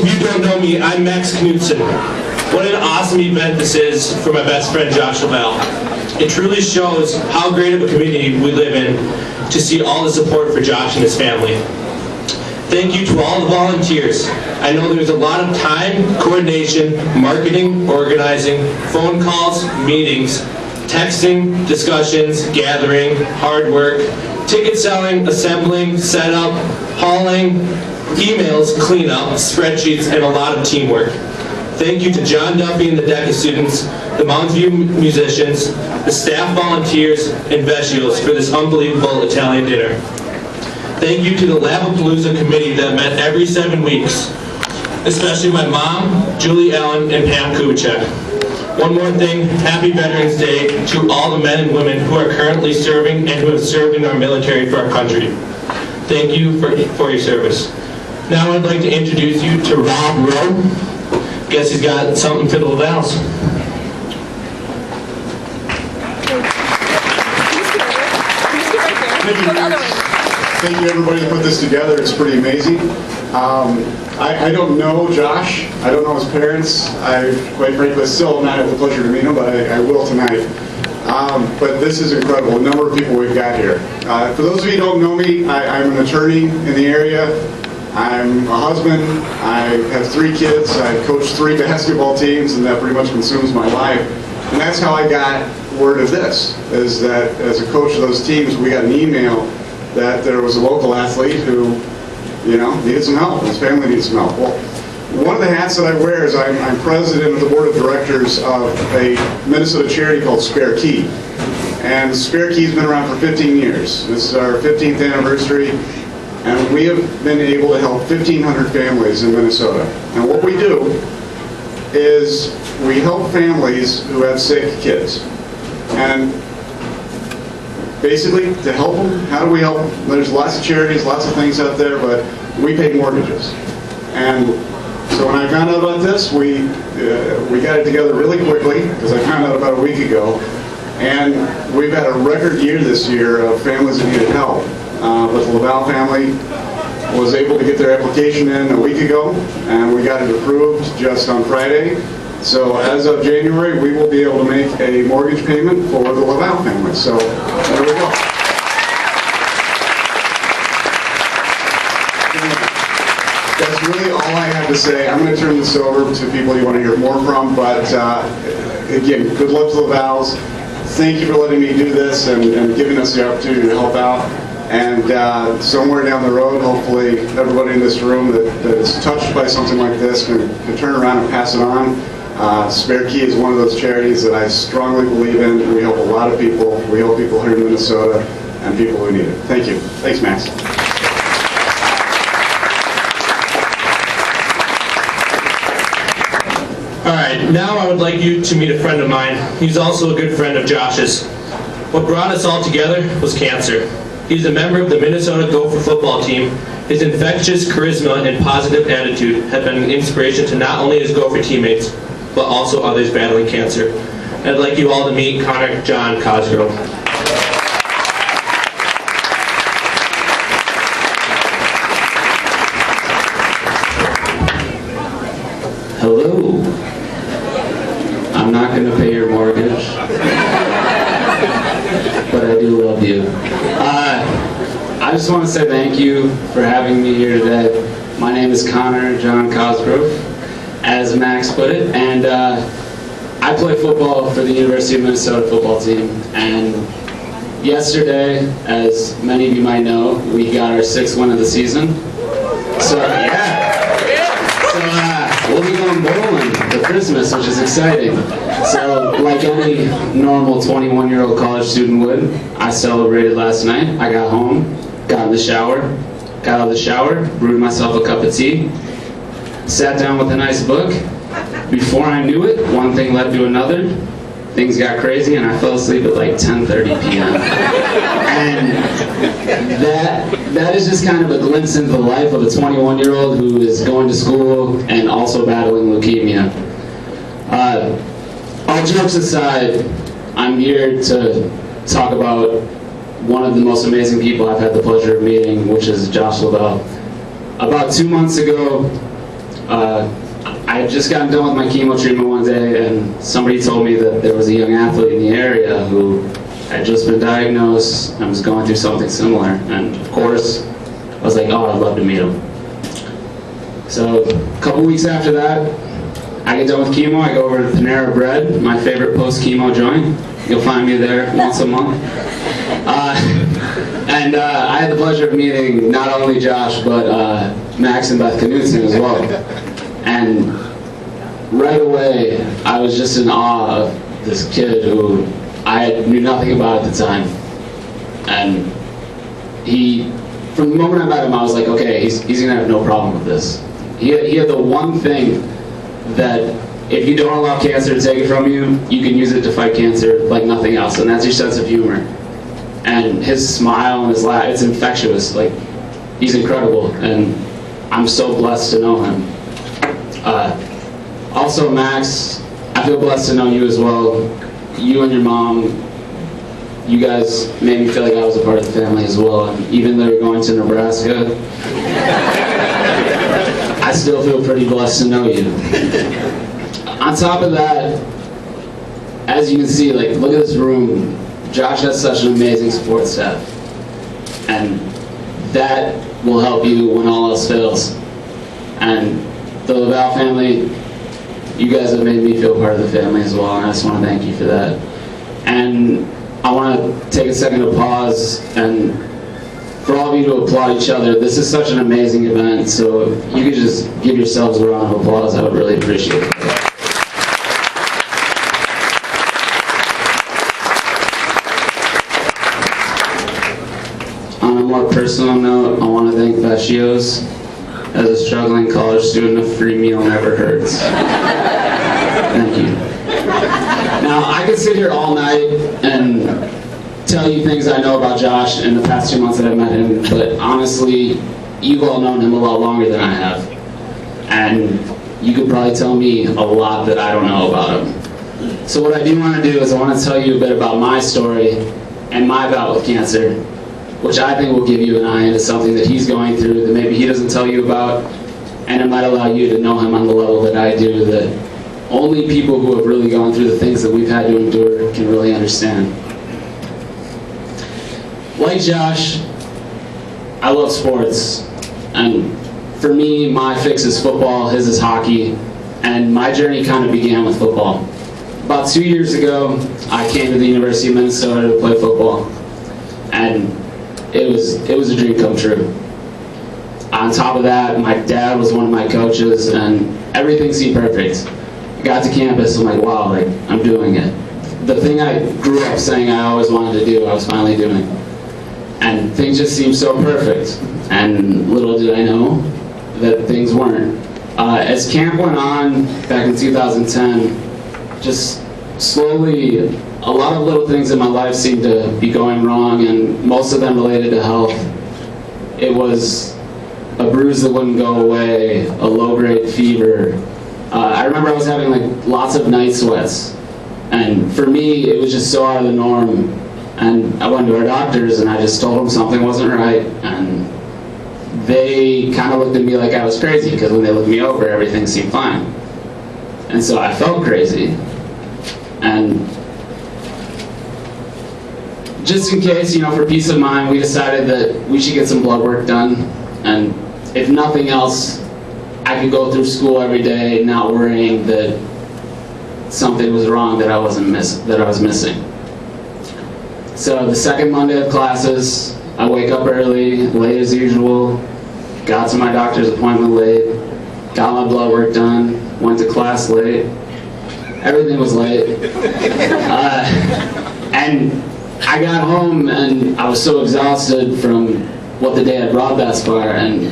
if you don't know me, I'm Max Knutson. What an awesome event this is for my best friend Josh Lavelle. It truly shows how great of a community we live in to see all the support for Josh and his family. Thank you to all the volunteers. I know there's a lot of time, coordination, marketing, organizing, phone calls, meetings, texting, discussions, gathering, hard work, ticket selling, assembling, setup, hauling, emails, cleanup, spreadsheets, and a lot of teamwork. Thank you to John Duffy and the DECA students, the Mountain View musicians, the staff volunteers, and Vecios for this unbelievable Italian dinner. Thank you to the Lavapalooza committee that met every 7 weeks, especially my mom, Julie Allen, and Pam Kubicek. One more thing, happy Veterans Day to all the men and women who are currently serving and who have served in our military for our country. Thank you for your service. Now I'd like to introduce you to Rob Rowe. Guess he's got something for the Lavelles. Thank you everybody that put this together. It's pretty amazing. I don't know Josh. I don't know his parents. I quite frankly still have not had the pleasure to meet him, but I will tonight. But this is incredible, the number of people we've got here. For those of you who don't know me, I'm an attorney in the area. I'm a husband. I have 3 kids. I coach 3 basketball teams, and that pretty much consumes my life. And that's how I got word of this, is that as a coach of those teams, we got an email that there was a local athlete who, needed some help. His family needed some help. Well, one of the hats that I wear is I'm president of the board of directors of a Minnesota charity called Spare Key. And Spare Key's been around for 15 years. This is our 15th anniversary, and we have been able to help 1,500 families in Minnesota. And what we do is we help families who have sick kids. And basically, to help them, how do we help them? There's lots of charities, lots of things out there, but we pay mortgages. And so when I found out about this, we got it together really quickly, because I found out about a week ago. And we've had a record year this year of families that needed help. But the Lavelle family was able to get their application in a week ago, and we got it approved just on Friday. So as of January, we will be able to make a mortgage payment for the Lavelle family. So there we go. That's really all I have to say. I'm going to turn this over to people you want to hear more from. But again, good luck to the Lavelles. Thank you for letting me do this and giving us the opportunity to help out. And somewhere down the road, hopefully everybody in this room that is touched by something like this can turn around and pass it on. Spare Key is one of those charities that I strongly believe in. We help a lot of people. We help people here in Minnesota and people who need it. Thank you. Thanks, Max. All right, now I would like you to meet a friend of mine. He's also a good friend of Josh's. What brought us all together was cancer. He's a member of the Minnesota Gopher football team. His infectious charisma and positive attitude have been an inspiration to not only his Gopher teammates, but also others battling cancer. I'd like you all to meet Connor John Cosgrove. Hello. I'm not going to pay your mortgage, but I do love you. I just want to say thank you for having me here today. My name is Connor John Cosgrove, as Max put it, and I play football for the University of Minnesota football team. And yesterday, as many of you might know, we got our 6th win of the season. So we'll be going bowling for Christmas, which is exciting. So, like any normal 21-year-old college student would, I celebrated last night. I got home, got out of the shower, brewed myself a cup of tea, sat down with a nice book. Before I knew it, one thing led to another. Things got crazy, and I fell asleep at like 10:30 p.m. And that is just kind of a glimpse into the life of a 21-year-old who is going to school and also battling leukemia. All jokes aside, I'm here to talk about one of the most amazing people I've had the pleasure of meeting, which is Josh Lavelle. About 2 months ago, I had just gotten done with my chemo treatment one day, and somebody told me that there was a young athlete in the area who had just been diagnosed and was going through something similar. And of course, I was like, oh, I'd love to meet him. So a couple weeks after that, I get done with chemo, I go over to Panera Bread, my favorite post-chemo joint. You'll find me there once a month. And I had the pleasure of meeting not only Josh, but Max and Beth Knutson as well. And right away, I was just in awe of this kid who I knew nothing about at the time. And from the moment I met him, I was like, okay, he's gonna have no problem with this. He had the one thing that if you don't allow cancer to take it from you, you can use it to fight cancer like nothing else, and that's your sense of humor. And his smile and his laugh, it's infectious. Like, he's incredible, and I'm so blessed to know him. Also, Max, I feel blessed to know you as well. You and your mom, you guys made me feel like I was a part of the family as well. And even though you're going to Nebraska, I still feel pretty blessed to know you. On top of that, as you can see, like, look at this room. Josh has such an amazing support staff. And that will help you when all else fails. And the Laval family, you guys have made me feel part of the family as well, and I just want to thank you for that. And I want to take a second to pause and for all of you to applaud each other. This is such an amazing event, so if you could just give yourselves a round of applause, I would really appreciate it. On a more personal note, I want to thank Vecchio's. As a struggling college student, a free meal never hurts. Thank you. Now, I could sit here all night and tell you things I know about Josh in the past 2 months that I've met him, but honestly, you've all known him a lot longer than I have. And you could probably tell me a lot that I don't know about him. So what I do want to do is I want to tell you a bit about my story and my bout with cancer, which I think will give you an eye into something that he's going through that maybe he doesn't tell you about, and it might allow you to know him on the level that I do, that only people who have really gone through the things that we've had to endure can really understand. Like Josh, I love sports, and for me, my fix is football, his is hockey, and my journey kind of began with football. About 2 years ago, I came to the University of Minnesota to play football, and it was a dream come true. On top of that, my dad was one of my coaches, and everything seemed perfect. I got to campus, I'm like, wow, like, I'm doing it. The thing I grew up saying I always wanted to do, I was finally doing. And things just seemed so perfect. And little did I know that things weren't. As camp went on back in 2010, just slowly, a lot of little things in my life seemed to be going wrong, and most of them related to health. It was a bruise that wouldn't go away, a low-grade fever. I remember I was having like lots of night sweats, and for me, it was just so out of the norm. And I went to our doctors, and I just told them something wasn't right, and they kind of looked at me like I was crazy, because when they looked me over, everything seemed fine. And so I felt crazy. And just in case, for peace of mind, we decided that we should get some blood work done. And if nothing else, I could go through school every day not worrying that something was wrong that I was missing. So the second Monday of classes, I wake up early, late as usual, got to my doctor's appointment late, got my blood work done, went to class late. Everything was late. And I got home and I was so exhausted from what the day had brought thus far, and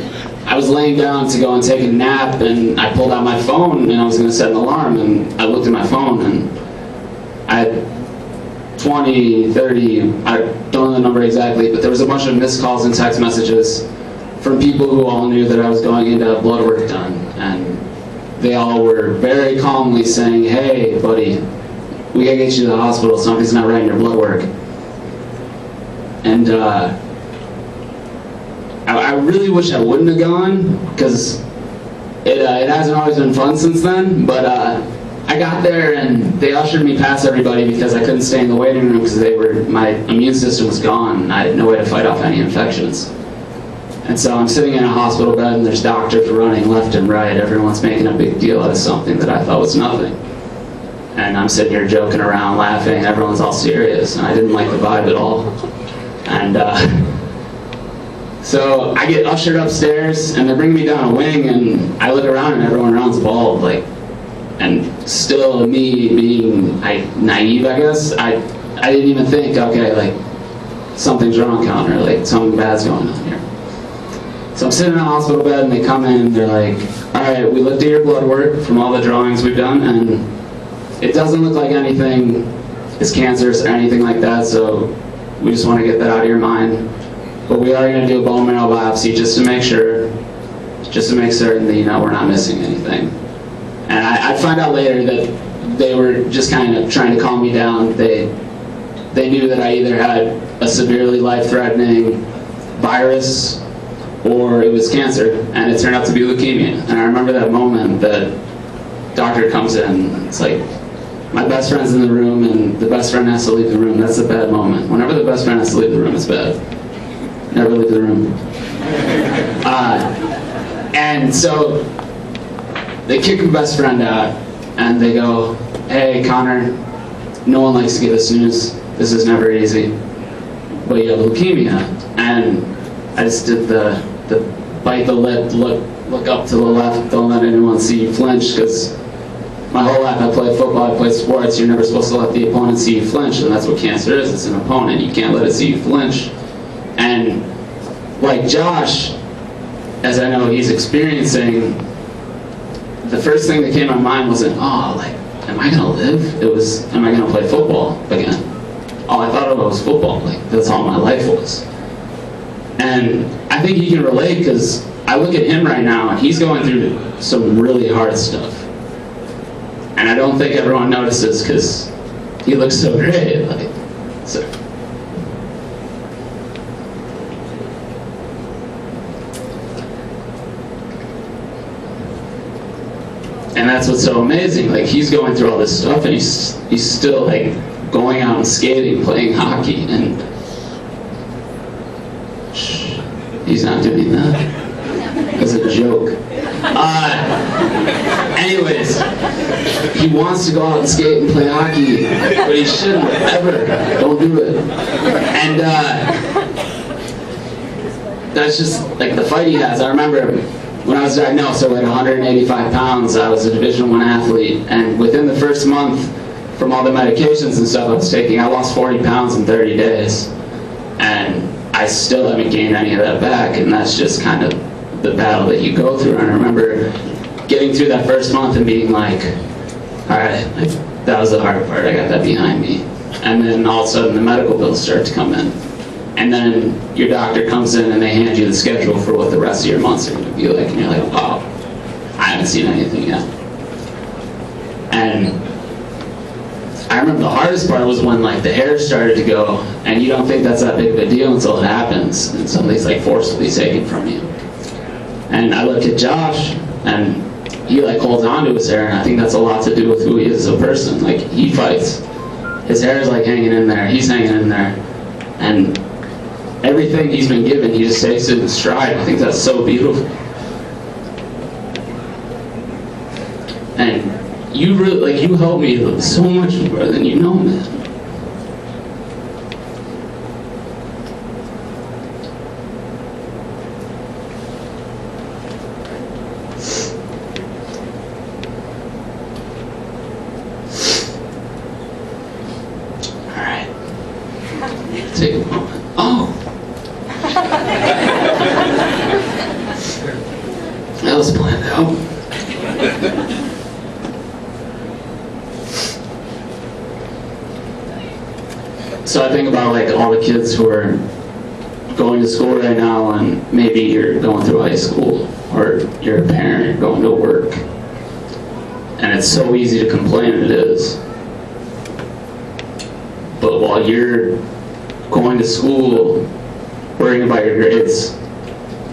I was laying down to go and take a nap, and I pulled out my phone and I was going to set an alarm, and I looked at my phone and I had 20, 30, I don't know the number exactly, but there was a bunch of missed calls and text messages from people who all knew that I was going in to have blood work done, and they all were very calmly saying, hey buddy, we gotta get you to the hospital, something's not right in your blood work. And I really wish I wouldn't have gone, because it hasn't always been fun since then, but I got there and they ushered me past everybody because I couldn't stay in the waiting room because my immune system was gone and I had no way to fight off any infections. And so I'm sitting in a hospital bed and there's doctors running left and right. Everyone's making a big deal out of something that I thought was nothing. And I'm sitting here joking around, laughing, everyone's all serious, and I didn't like the vibe at all. And so I get ushered upstairs and they're bringing me down a wing and I look around and everyone around's bald, like, and still me being naive, I guess, I didn't even think, okay, like, something's wrong, Connor, like, something bad's going on here. So I'm sitting in a hospital bed and they come in and they're like, all right, we looked at your blood work from all the drawings we've done and it doesn't look like anything is cancerous or anything like that, so we just want to get that out of your mind. But we are going to do a bone marrow biopsy just to make sure, just to make certain that, you know, we're not missing anything. And I'd find out later that they were just kind of trying to calm me down. They knew that I either had a severely life-threatening virus or it was cancer, and it turned out to be leukemia. And I remember that moment that doctor comes in, it's like, my best friend's in the room and the best friend has to leave the room. That's a bad moment. Whenever the best friend has to leave the room, it's bad. Never leave the room. And so they kick my best friend out and they go, hey, Connor, no one likes to get this news. This is never easy, but you have leukemia. And I just did the bite the lip, look up to the left, don't let anyone see you flinch, because my whole life I played football, I played sports, you're never supposed to let the opponent see you flinch, and that's what cancer is, it's an opponent, you can't let it see you flinch. And like Josh, as I know he's experiencing, the first thing that came to my mind wasn't, oh, like, am I gonna live? It was, am I gonna play football again? All I thought about was football, like, that's all my life was. And I think he can relate because I look at him right now and he's going through some really hard stuff. And I don't think everyone notices because he looks so great. Like, so. And that's what's so amazing. Like, he's going through all this stuff and he's still like going out and skating, playing hockey, and he's not doing that. That's a joke. Anyways, he wants to go out and skate and play hockey, but he shouldn't ever. Don't do it. And that's just like the fight he has. I remember when I was diagnosed, I weighed 185 pounds. I was a Division I athlete, and within the first month, from all the medications and stuff I was taking, I lost 40 pounds in 30 days. And I still haven't gained any of that back, and that's just kind of the battle that you go through. And I remember getting through that first month and being like, all right, like, that was the hard part, I got that behind me. And then all of a sudden the medical bills start to come in. And then your doctor comes in and they hand you the schedule for what the rest of your months are going to be like, and you're like, wow, I haven't seen anything yet. And I remember the hardest part was when like the hair started to go, and you don't think that's that big of a deal until it happens, and somebody's like forcibly taken from you. And I look at Josh, and he like holds on to his hair, and I think that's a lot to do with who he is as a person. Like, he fights. His hair is like hanging in there, he's hanging in there, and everything he's been given, he just takes it in stride. I think that's so beautiful. And you really, like, you helped me so much more than you know, man. All right. Take a moment. Oh. That was planned out. So I think about like all the kids who are going to school right now, and maybe you're going through high school, or you're a parent going to work, and it's so easy to complain, it is. But while you're going to school, worrying about your grades,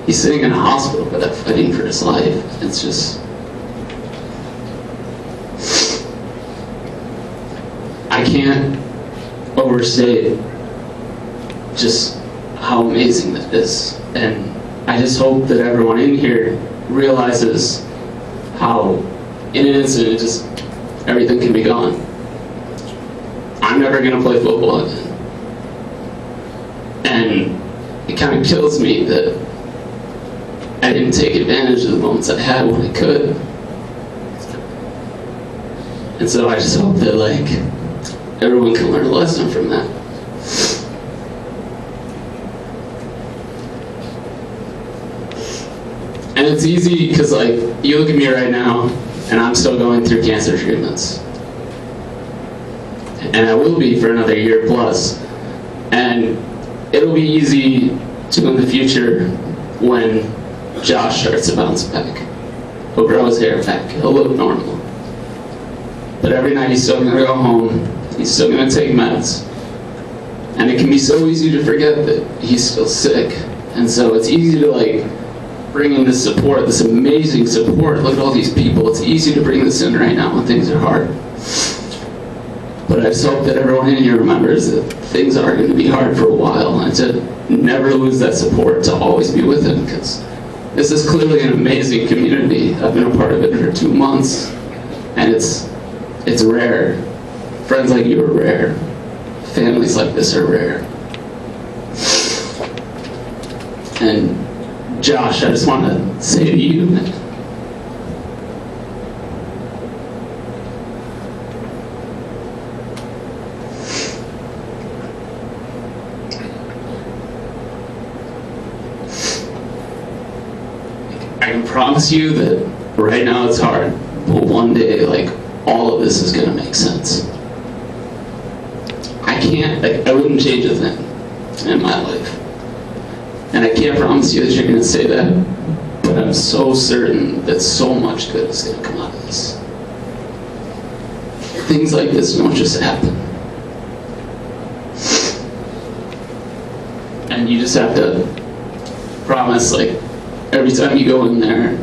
He's sitting in a hospital bed fighting for his life. It's just... I can't overstate just how amazing that is. And I just hope that everyone in here realizes how in an instant it just, everything can be gone. I'm never going to play football again. And it kind of kills me that I didn't take advantage of the moments I had when I could. And so I just hope that, like, everyone can learn a lesson from that. And it's easy because, like, you look at me right now, and I'm still going through cancer treatments. And I will be for another year plus. And it'll be easy to, in the future, when Josh starts to bounce back. He'll grow his hair back. He'll look normal. But every night he's still going to go home. He's still going to take meds. And it can be so easy to forget that he's still sick. And so it's easy to, like, bring in this support, this amazing support. Look at all these people. It's easy to bring this in right now when things are hard. But I just hope that everyone in here remembers that things are going to be hard for a while, and to never lose that support, to always be with him, because this is clearly an amazing community. I've been a part of it for 2 months, and it's rare. Friends like you are rare. Families like this are rare. And Josh, I just want to say to you that I can promise you that right now it's hard, but one day, like, all of this is going to make sense. I wouldn't change a thing in my life. And I can't promise you that you're going to say that, but I'm so certain that so much good is going to come out of this. Things like this don't just happen. And you just have to promise, like, every time you go in there,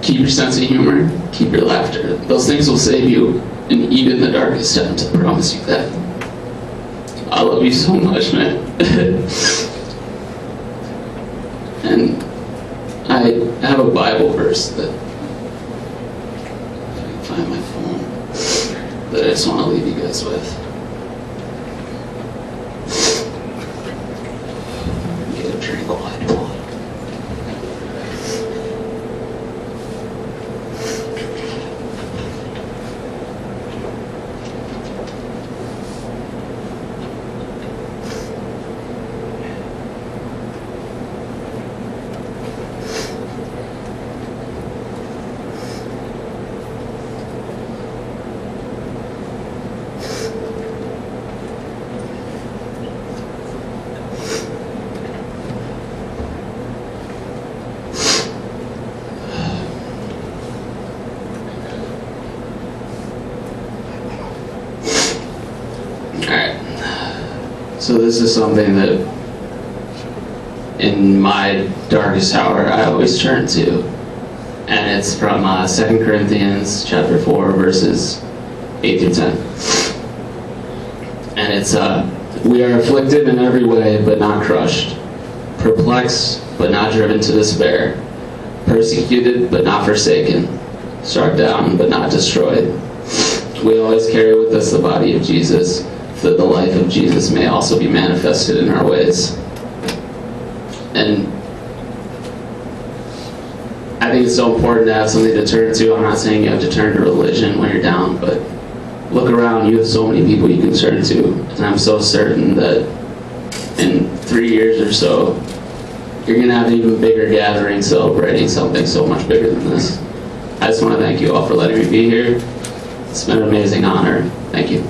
keep your sense of humor, keep your laughter. Those things will save you in even the darkest times, I promise you that. I love you so much, man. And I have a Bible verse that, if I can find my phone, that I just want to leave you guys with. Get a drink while I pull it. So this is something that, in my darkest hour, I always turn to. And it's from 2 Corinthians chapter 4, verses 8 through 10. And it's, we are afflicted in every way, but not crushed. Perplexed, but not driven to despair. Persecuted, but not forsaken. Struck down, but not destroyed. We always carry with us the body of Jesus, that the life of Jesus may also be manifested in our ways. And I think it's so important to have something to turn to. I'm not saying you have to turn to religion when you're down, but look around. You have so many people you can turn to. And I'm so certain that in 3 years or so, you're going to have an even bigger gathering celebrating something so much bigger than this. I just want to thank you all for letting me be here. It's been an amazing honor. Thank you.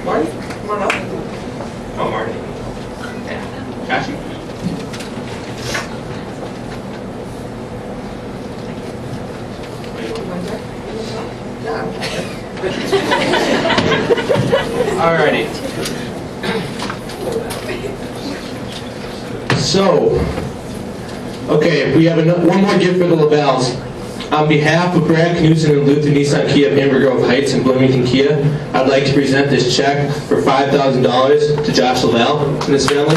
Marty, come on up. Oh, Marty. Yeah. Alrighty. So, okay, we have one more gift for the Lavals. On behalf of Brad Knutson and Luther Nissan Kia of Amber Grove Heights and Bloomington Kia, I'd like to present this check for $5,000 to Josh Laval and his family.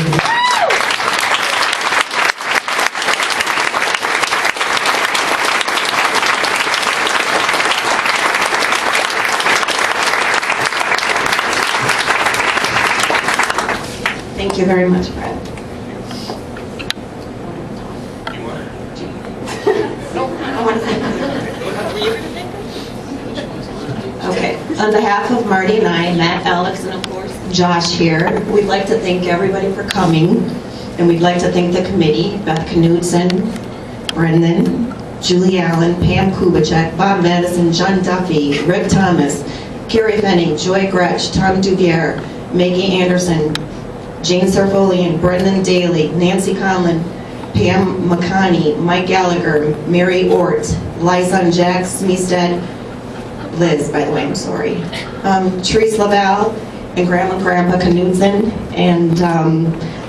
Thank you very much, Brad. Okay, on behalf of Marty and I, Matt, Alex, and of course Josh here, we'd like to thank everybody for coming, and we'd like to thank the committee, Beth Knutson, Brendan, Julie Allen, Pam Kubicek, Bob Madison, John Duffy, Rick Thomas, Carrie Fenning, Joy Gretsch, Tom Duvier, Maggie Anderson, Jane Sarfolian, Brendan Daly, Nancy Conlon, Pam McConney, Mike Gallagher, Mary Ort, Liza Jack Smeestead, Liz, by the way, I'm sorry, Therese Laval, and Grandma and Grandpa Knutson, and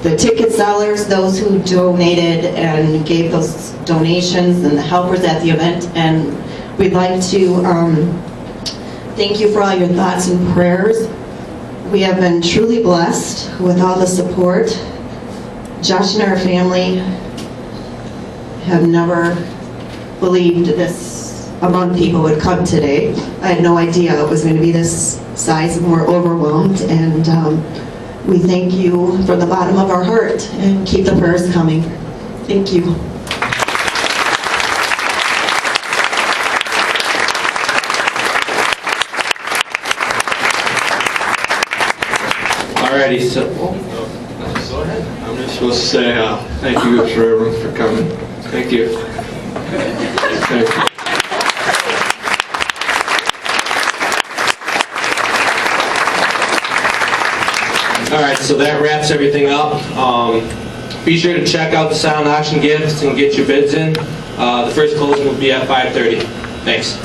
the ticket sellers, those who donated and gave those donations, and the helpers at the event. And we'd like to thank you for all your thoughts and prayers. We have been truly blessed with all the support. Josh and our family have never believed this amount of people would come today. I had no idea it was going to be this size, and we're overwhelmed. And we thank you from the bottom of our heart, and keep the prayers coming. Thank you. Alrighty, so Go ahead. I'm just supposed to say thank you for everyone for coming. Thank you. Thank you. alright, so that wraps everything up. Be sure to check out the silent auction gifts and get your bids in. The first closing will be at 5:30. Thanks.